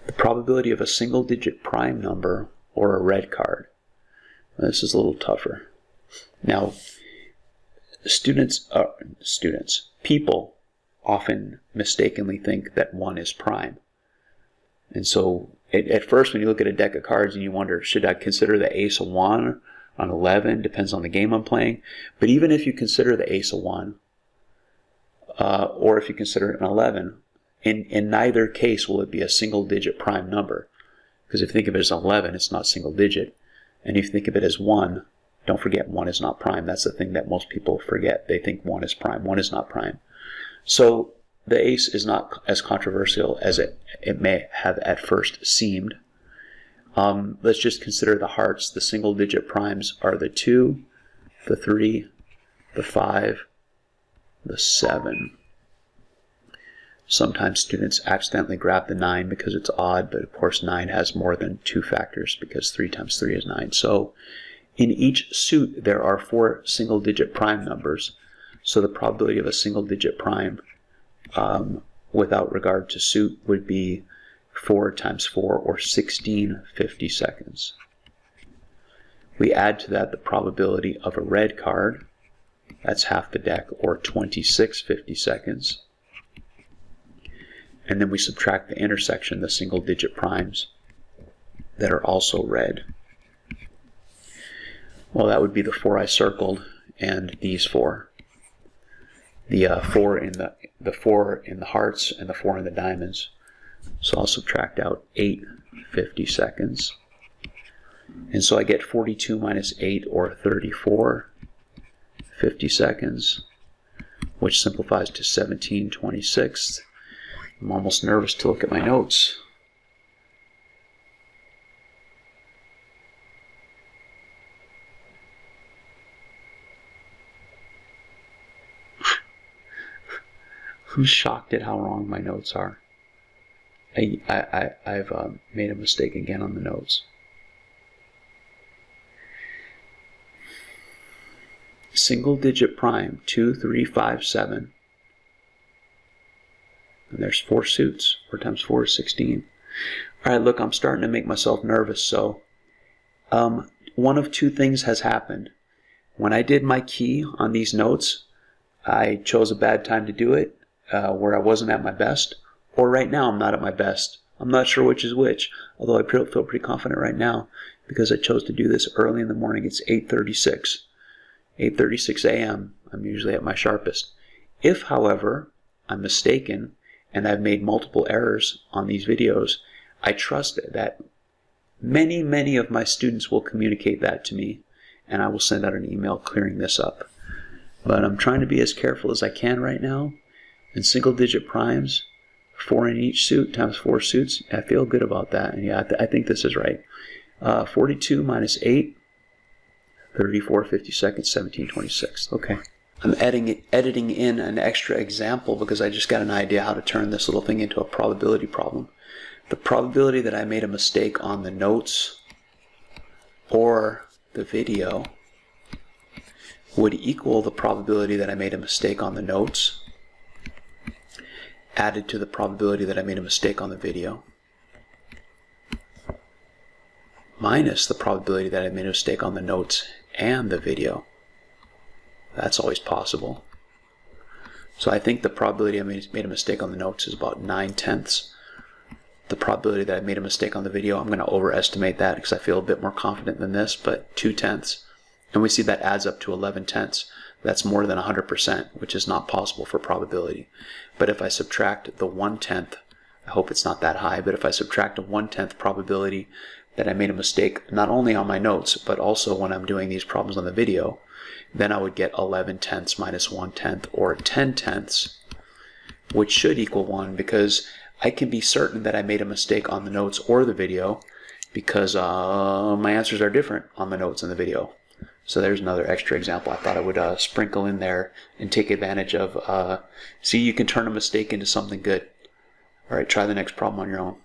The probability of a single-digit prime number or a red card. This is a little tougher. Now, people often mistakenly think that 1 is prime. And so at first when you look at a deck of cards and you wonder, should I consider the ace of 1 on 11? Depends on the game I'm playing. But even if you consider the ace of 1, or if you consider it an 11, in neither case will it be a single-digit prime number. Because if you think of it as 11, it's not single-digit. And if you think of it as 1, don't forget 1 is not prime. That's the thing that most people forget. They think 1 is prime. 1 is not prime. So the ace is not as controversial as it may have at first seemed. Let's just consider the hearts. The single-digit primes are the 2, the 3, the 5, the 7. Sometimes students accidentally grab the 9 because it's odd, but of course 9 has more than 2 factors because 3 times 3 is 9. So in each suit there are 4 single-digit prime numbers. So the probability of a single-digit prime without regard to suit would be 4 times 4 or 16 50-seconds. We add to that the probability of a red card. That's half the deck, or 26 50-seconds. And then we subtract the intersection, the single-digit primes that are also red. Well, that would be the 4 I circled and these 4. The 4 in the hearts and the 4 in the diamonds. So I'll subtract out 8 50-seconds. And so I get 42 minus 8, or 34 50-seconds, which simplifies to 17 26. I'm almost nervous to look at my notes. I'm shocked at how wrong my notes are. I've made a mistake again on the notes. Single-digit prime, 2, 3, 5, 7. And there's 4 suits. 4 times 4 is 16. Alright, look, I'm starting to make myself nervous, so one of 2 things has happened. When I did my key on these notes, I chose a bad time to do it, where I wasn't at my best, or right now I'm not at my best. I'm not sure which is which, although I feel pretty confident right now because I chose to do this early in the morning. It's 8:36. 8:36 a.m. I'm usually at my sharpest. If, however, I'm mistaken and I've made multiple errors on these videos, I trust that many of my students will communicate that to me, and I will send out an email clearing this up. But I'm trying to be as careful as I can right now. And single-digit primes, 4 in each suit times 4 suits, I feel good about that. And yeah, I think this is right. 42 minus 8, 34 50-seconds, 17 26. Okay. I'm editing in an extra example because I just got an idea how to turn this little thing into a probability problem. The probability that I made a mistake on the notes or the video would equal the probability that I made a mistake on the notes added to the probability that I made a mistake on the video minus the probability that I made a mistake on the notes and the video. That's always possible. So I think the probability I made a mistake on the notes is about 9/10. The probability that I made a mistake on the video, I'm going to overestimate that because I feel a bit more confident than this, but 2/10. And we see that adds up to 11/10. That's more than 100%, which is not possible for probability. But if I subtract the 1/10, I hope it's not that high, but if I subtract a 1/10 probability that I made a mistake not only on my notes, but also when I'm doing these problems on the video, then I would get 11/10 minus 1/10, or 10/10, which should equal 1, because I can be certain that I made a mistake on the notes or the video because my answers are different on the notes and the video. So there's another extra example I thought I would sprinkle in there and take advantage of. See, you can turn a mistake into something good. All right, try the next problem on your own.